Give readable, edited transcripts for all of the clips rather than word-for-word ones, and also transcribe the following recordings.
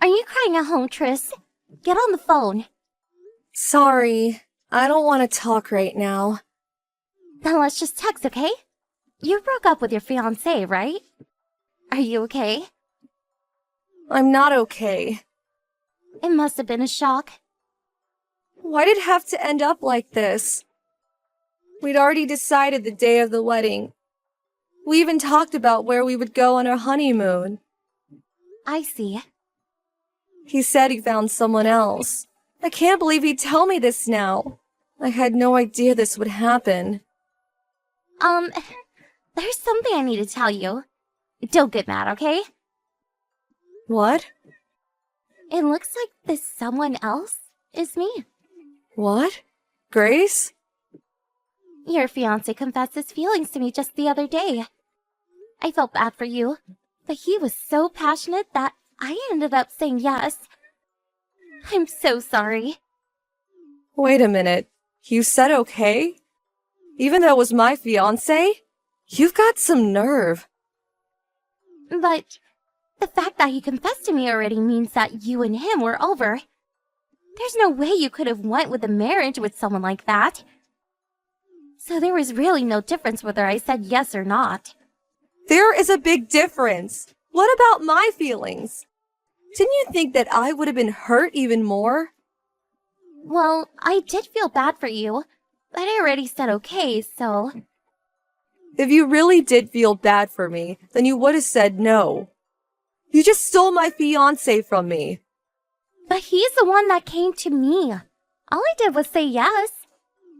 Are you crying at home, Tris? Get on the phone. Sorry, I don't want to talk right now. Then let's just text, okay? You broke up with your fiancé, right? Are you okay? I'm not okay. It must have been a shock. Why did it have to end up like this? We'd already decided the day of the wedding. We even talked about where we would go on our honeymoon. I see. He said he found someone else. I can't believe he'd tell me this now. I had no idea this would happen. There's something I need to tell you. Don't get mad, okay? What? It looks like this someone else is me. What? Grace? Your fiancé confessed his feelings to me just the other day. I felt bad for you, but he was so passionate that I ended up saying yes. I'm so sorry. Wait a minute. You said okay? Even though it was my fiancé? You've got some nerve. But the fact that he confessed to me already means that you and him were over. There's no way you could have went with a marriage with someone like that. So there was really no difference whether I said yes or not. There is a big difference. What about my feelings? Didn't you think that I would have been hurt even more? Well, I did feel bad for you, but I already said okay, so... If you really did feel bad for me, then you would have said no. You just stole my fiancé from me. But he's the one that came to me. All I did was say yes.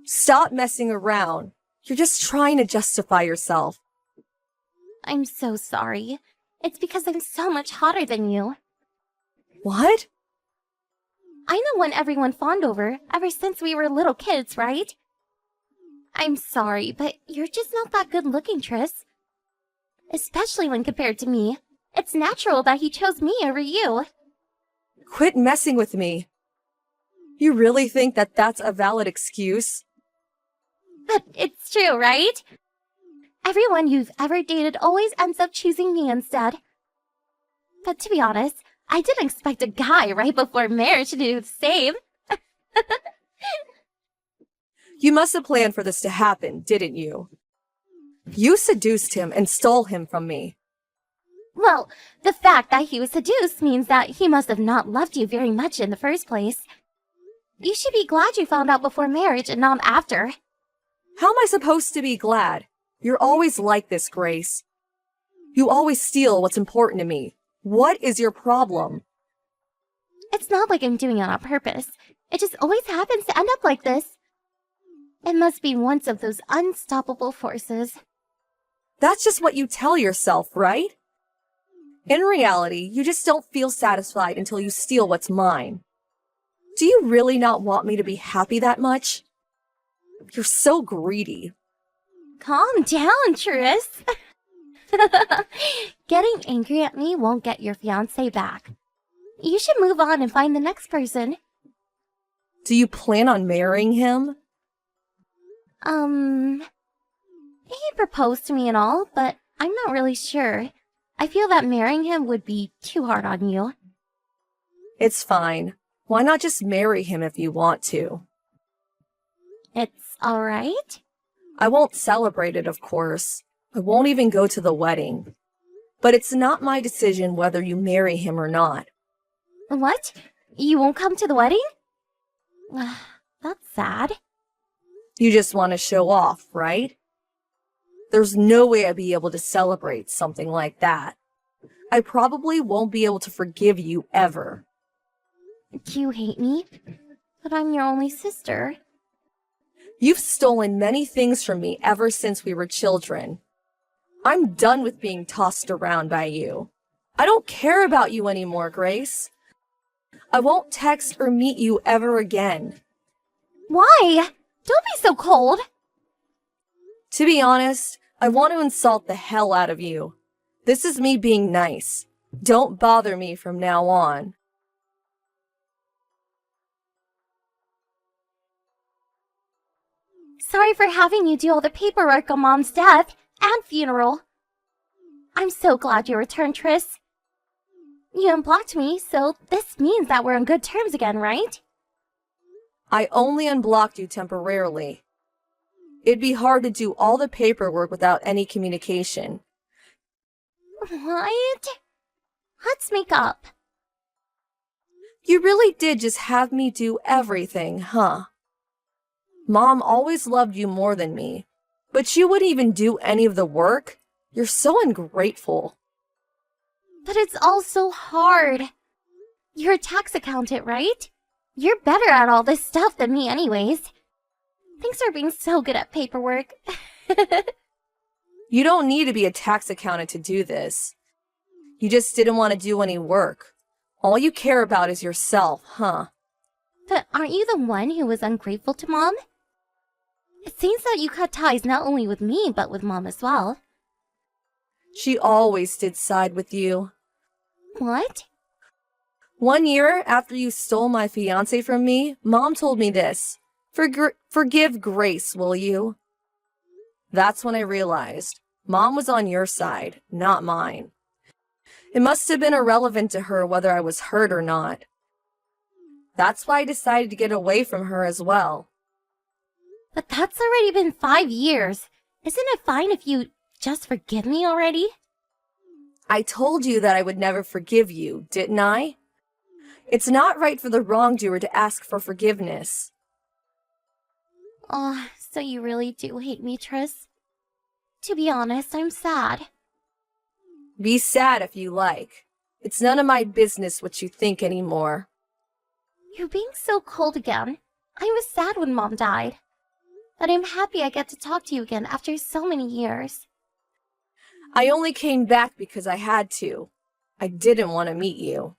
Stop messing around. You're just trying to justify yourself. I'm so sorry. It's because I'm so much hotter than you. What? I'm the one everyone fawned over ever since we were little kids, right? I'm sorry, but you're just not that good looking, Tris. Especially when compared to me. It's natural that he chose me over you. Quit messing with me. You really think that that's a valid excuse? But it's true, right? Everyone you've ever dated always ends up choosing me instead. But to be honest, I didn't expect a guy right before marriage to do the same. You must have planned for this to happen, didn't you? You seduced him and stole him from me. Well, the fact that he was seduced means that he must have not loved you very much in the first place. You should be glad you found out before marriage and not after. How am I supposed to be glad? You're always like this, Grace. You always steal what's important to me. What is your problem? It's not like I'm doing it on purpose. It just always happens to end up like this. It must be one of those unstoppable forces. That's just what you tell yourself, right? In reality, you just don't feel satisfied until you steal what's mine. Do you really not want me to be happy that much? You're so greedy. Calm down, Tris. Getting angry at me won't get your fiancé back. You should move on and find the next person. Do you plan on marrying him? He proposed to me and all, but I'm not really sure. I feel that marrying him would be too hard on you. It's fine. Why not just marry him if you want to? It's alright? I won't celebrate it, of course. I won't even go to the wedding. But it's not my decision whether you marry him or not. What? You won't come to the wedding? That's sad. You just want to show off, right? There's no way I'd be able to celebrate something like that. I probably won't be able to forgive you ever. Do you hate me? But I'm your only sister. You've stolen many things from me ever since we were children. I'm done with being tossed around by you. I don't care about you anymore, Grace. I won't text or meet you ever again. Why? Don't be so cold. To be honest, I want to insult the hell out of you. This is me being nice. Don't bother me from now on. Sorry for having you do all the paperwork on Mom's death and funeral. I'm so glad you returned, Tris. You unblocked me, so this means that we're on good terms again, right? I only unblocked you temporarily. It'd be hard to do all the paperwork without any communication. What? Let's make up. You really did just have me do everything, huh? Mom always loved you more than me, but you wouldn't even do any of the work? You're so ungrateful. But it's all so hard. You're a tax accountant, right? You're better at all this stuff than me anyways. Thanks for being so good at paperwork. You don't need to be a tax accountant to do this. You just didn't want to do any work. All you care about is yourself, huh? But aren't you the one who was ungrateful to Mom? It seems that you cut ties not only with me, but with Mom as well. She always did side with you. What? 1 year after you stole my fiancé from me, Mom told me this. Forgive Grace, will you? That's when I realized Mom was on your side, not mine. It must have been irrelevant to her whether I was hurt or not. That's why I decided to get away from her as well. But that's already been 5 years. Isn't it fine if you just forgive me already? I told you that I would never forgive you, didn't I? It's not right for the wrongdoer to ask for forgiveness. Oh, so you really do hate me, Tris? To be honest, I'm sad. Be sad if you like. It's none of my business what you think anymore. You're being so cold again. I was sad when Mom died. But I'm happy I get to talk to you again after so many years. I only came back because I had to. I didn't want to meet you.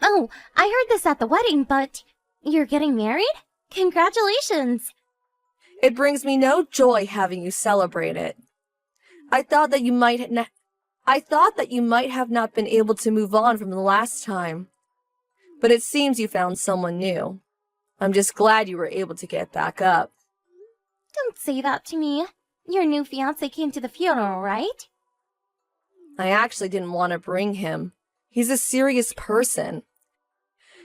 Oh, I heard this at the wedding, but you're getting married? Congratulations! It brings me no joy having you celebrate it. I thought that you might have not been able to move on from the last time. But it seems you found someone new. I'm just glad you were able to get back up. Don't say that to me. Your new fiancé came to the funeral, right? I actually didn't want to bring him. He's a serious person.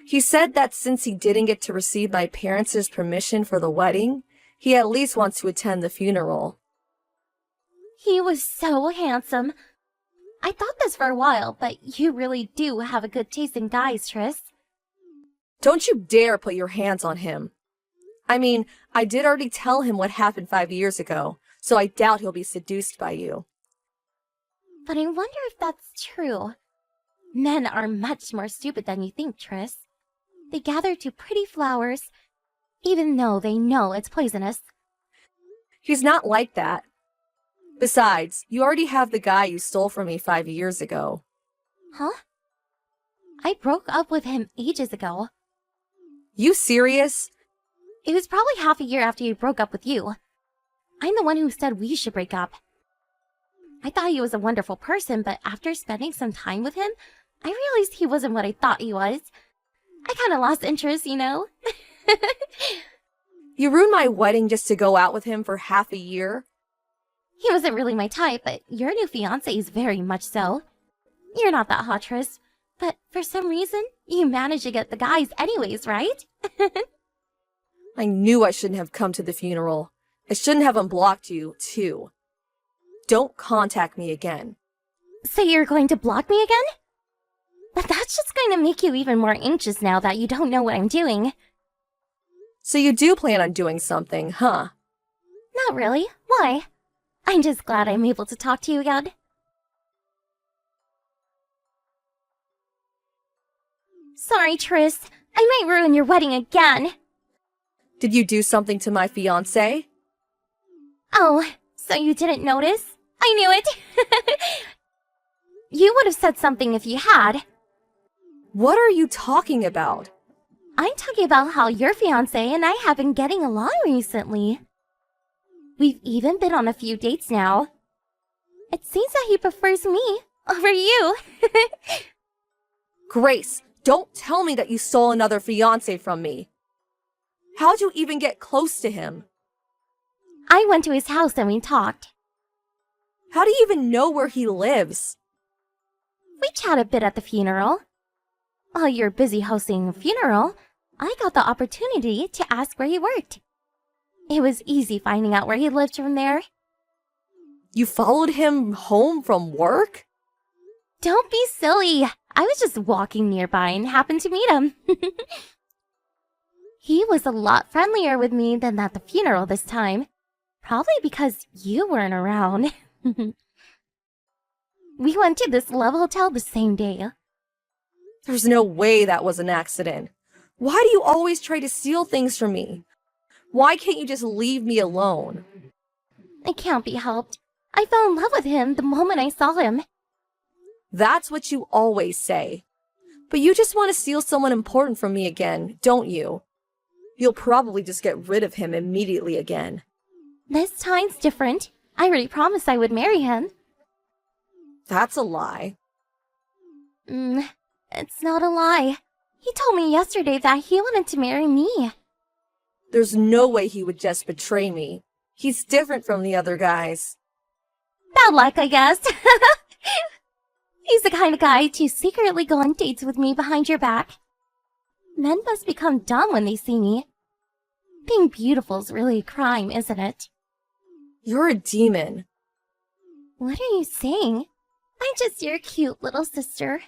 He said that since he didn't get to receive my parents' permission for the wedding, he at least wants to attend the funeral. He was so handsome. I thought this for a while, but you really do have a good taste in guys, Tris. Don't you dare put your hands on him. I mean, I did already tell him what happened 5 years ago, so I doubt he'll be seduced by you. But I wonder if that's true. Men are much more stupid than you think, Tris. They gather to pretty flowers, even though they know it's poisonous. He's not like that. Besides, you already have the guy you stole from me 5 years ago. Huh? I broke up with him ages ago. You serious? It was probably half a year after he broke up with you. I'm the one who said we should break up. I thought he was a wonderful person, but after spending some time with him, I realized he wasn't what I thought he was. I kind of lost interest, you know? You ruined my wedding just to go out with him for half a year? He wasn't really my type, but your new fiancé is very much so. You're not that hot, Tris, but for some reason, you managed to get the guys anyways, right? I knew I shouldn't have come to the funeral. I shouldn't have unblocked you, too. Don't contact me again. So you're going to block me again? But that's just going to make you even more anxious now that you don't know what I'm doing. So you do plan on doing something, huh? Not really. Why? I'm just glad I'm able to talk to you again. Sorry, Tris. I might ruin your wedding again. Did you do something to my fiancé? Oh, so you didn't notice? I knew it. You would have said something if you had. What are you talking about? I'm talking about how your fiancé and I have been getting along recently. We've even been on a few dates now. It seems that he prefers me over you. Grace, don't tell me that you stole another fiancé from me. How'd you even get close to him? I went to his house and we talked. How do you even know where he lives? We chat a bit at the funeral. While you're busy hosting a funeral, I got the opportunity to ask where he worked. It was easy finding out where he lived from there. You followed him home from work? Don't be silly. I was just walking nearby and happened to meet him. He was a lot friendlier with me than at the funeral this time. Probably because you weren't around. We went to this love hotel the same day. There's no way that was an accident. Why do you always try to steal things from me? Why can't you just leave me alone? It can't be helped. I fell in love with him the moment I saw him. That's what you always say. But you just want to steal someone important from me again, don't you? You'll probably just get rid of him immediately again. This time's different. I already promised I would marry him. That's a lie. It's not a lie. He told me yesterday that he wanted to marry me. There's no way he would just betray me. He's different from the other guys. Bad luck, I guess. He's the kind of guy to secretly go on dates with me behind your back. Men must become dumb when they see me. Being beautiful's really a crime, isn't it? You're a demon. What are you saying? I'm just your cute little sister.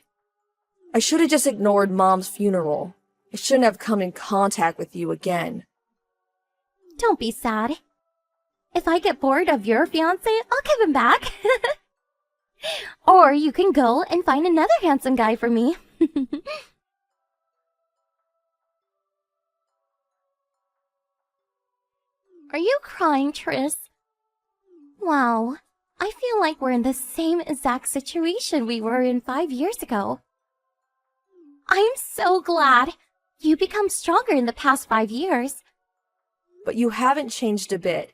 I should have just ignored Mom's funeral. I shouldn't have come in contact with you again. Don't be sad. If I get bored of your fiancé, I'll give him back. Or you can go and find another handsome guy for me. Are you crying, Tris? Wow, I feel like we're in the same exact situation we were in 5 years ago. I'm so glad. You become stronger in the past 5 years. But you haven't changed a bit.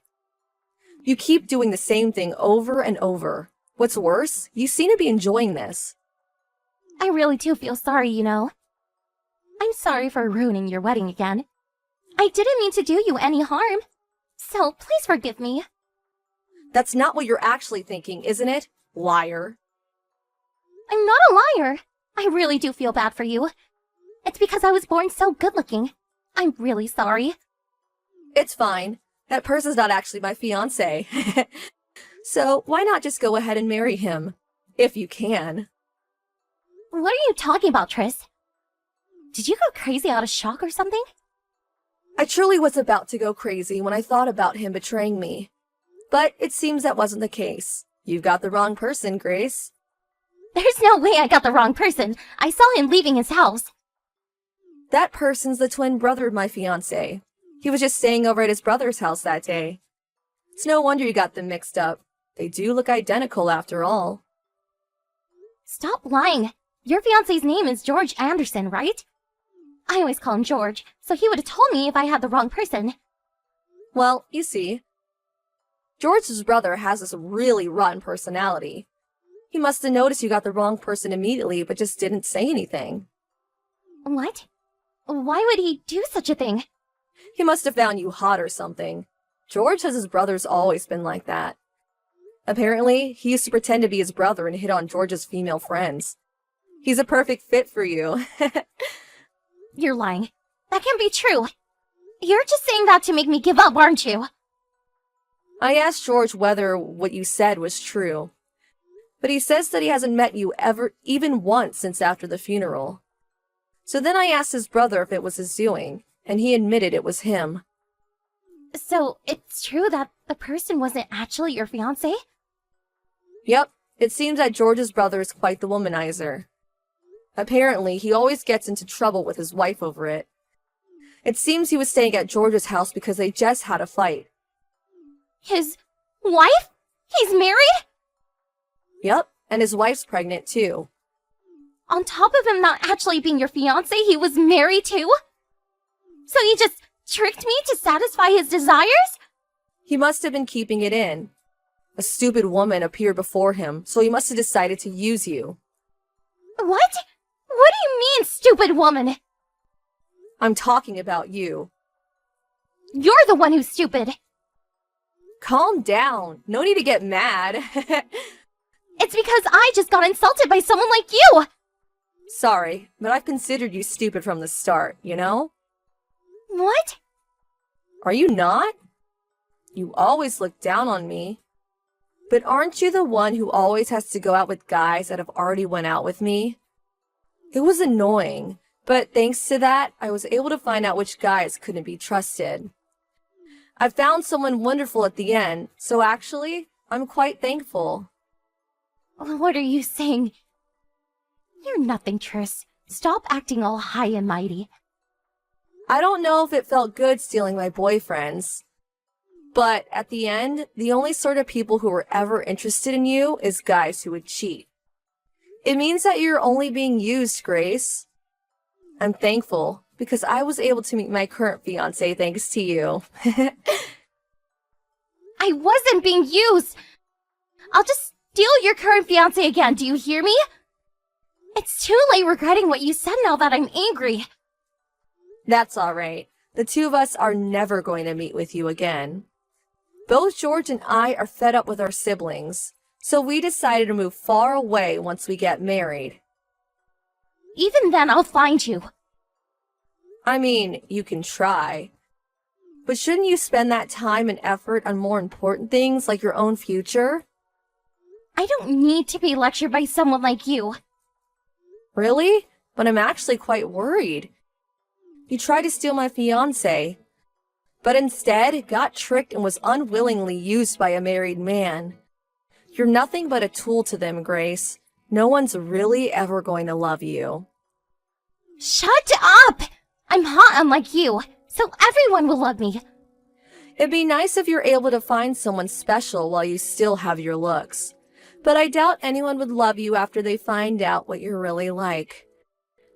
You keep doing the same thing over and over. What's worse, you seem to be enjoying this. I really do feel sorry, you know. I'm sorry for ruining your wedding again. I didn't mean to do you any harm. So please forgive me. That's not what you're actually thinking, isn't it? Liar. I'm not a liar. I really do feel bad for you. It's because I was born so good-looking. I'm really sorry. It's fine. That person's not actually my fiancé. So why not just go ahead and marry him? If you can. What are you talking about, Tris? Did you go crazy out of shock or something? I truly was about to go crazy when I thought about him betraying me. But it seems that wasn't the case. You've got the wrong person, Grace. There's no way I got the wrong person. I saw him leaving his house. That person's the twin brother of my fiancé. He was just staying over at his brother's house that day. It's no wonder you got them mixed up. They do look identical after all. Stop lying. Your fiancé's name is George Anderson, right? I always call him George, so he would have told me if I had the wrong person. Well, you see, George's brother has this really rotten personality. He must have noticed you got the wrong person immediately, but just didn't say anything. What? Why would he do such a thing? He must have found you hot or something. George says his brother's always been like that. Apparently, he used to pretend to be his brother and hit on George's female friends. He's a perfect fit for you. You're lying. That can't be true. You're just saying that to make me give up, aren't you? I asked George whether what you said was true. But he says that he hasn't met you ever, even once since after the funeral. So then I asked his brother if it was his doing, and he admitted it was him. So, it's true that the person wasn't actually your fiancé? Yep, it seems that George's brother is quite the womanizer. Apparently, he always gets into trouble with his wife over it. It seems he was staying at George's house because they just had a fight. His wife? He's married? Yep, and his wife's pregnant too. On top of him not actually being your fiancé, he was married too? So he just tricked me to satisfy his desires? He must have been keeping it in. A stupid woman appeared before him, so he must have decided to use you. What? What do you mean, stupid woman? I'm talking about you. You're the one who's stupid. Calm down. No need to get mad. It's because I just got insulted by someone like you! Sorry, but I've considered you stupid from the start, you know? What? Are you not? You always look down on me. But aren't you the one who always has to go out with guys that have already went out with me? It was annoying, but thanks to that, I was able to find out which guys couldn't be trusted. I found someone wonderful at the end, so actually, I'm quite thankful. What are you saying? You're nothing, Triss. Stop acting all high and mighty. I don't know if it felt good stealing my boyfriends. But at the end, the only sort of people who were ever interested in you is guys who would cheat. It means that you're only being used, Grace. I'm thankful because I was able to meet my current fiancé thanks to you. I wasn't being used! I'll just steal your current fiancé again, do you hear me? It's too late regretting what you said now that I'm angry. That's all right. The two of us are never going to meet with you again. Both George and I are fed up with our siblings, so we decided to move far away once we get married. Even then, I'll find you. I mean, you can try. But shouldn't you spend that time and effort on more important things like your own future? I don't need to be lectured by someone like you. Really? But I'm actually quite worried. You tried to steal my fiancé, but instead got tricked and was unwillingly used by a married man. You're nothing but a tool to them, Grace. No one's really ever going to love you. Shut up! I'm hot unlike you, so everyone will love me. It'd be nice if you're able to find someone special while you still have your looks. But I doubt anyone would love you after they find out what you're really like.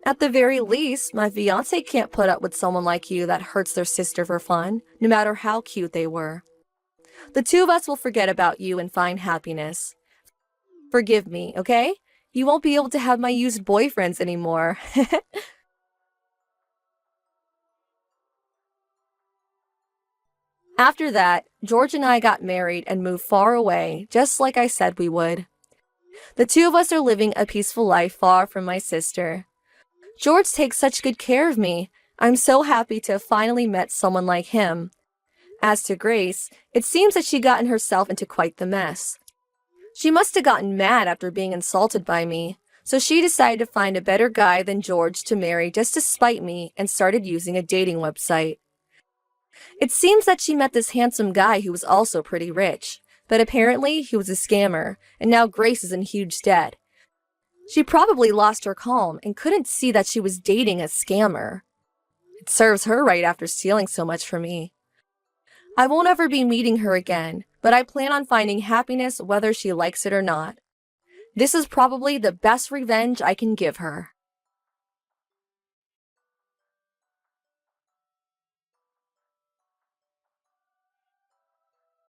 At the very least, my fiancé can't put up with someone like you that hurts their sister for fun, no matter how cute they were. The two of us will forget about you and find happiness. Forgive me, okay? You won't be able to have my used boyfriends anymore. After that, George and I got married and moved far away, just like I said we would. The two of us are living a peaceful life far from my sister. George takes such good care of me. I'm so happy to have finally met someone like him. As to Grace, it seems that she gotten herself into quite the mess. She must have gotten mad after being insulted by me, so she decided to find a better guy than George to marry just to spite me and started using a dating website. It seems that she met this handsome guy who was also pretty rich, but apparently he was a scammer, and now Grace is in huge debt. She probably lost her calm and couldn't see that she was dating a scammer. It serves her right after stealing so much from me. I won't ever be meeting her again, but I plan on finding happiness whether she likes it or not. This is probably the best revenge I can give her.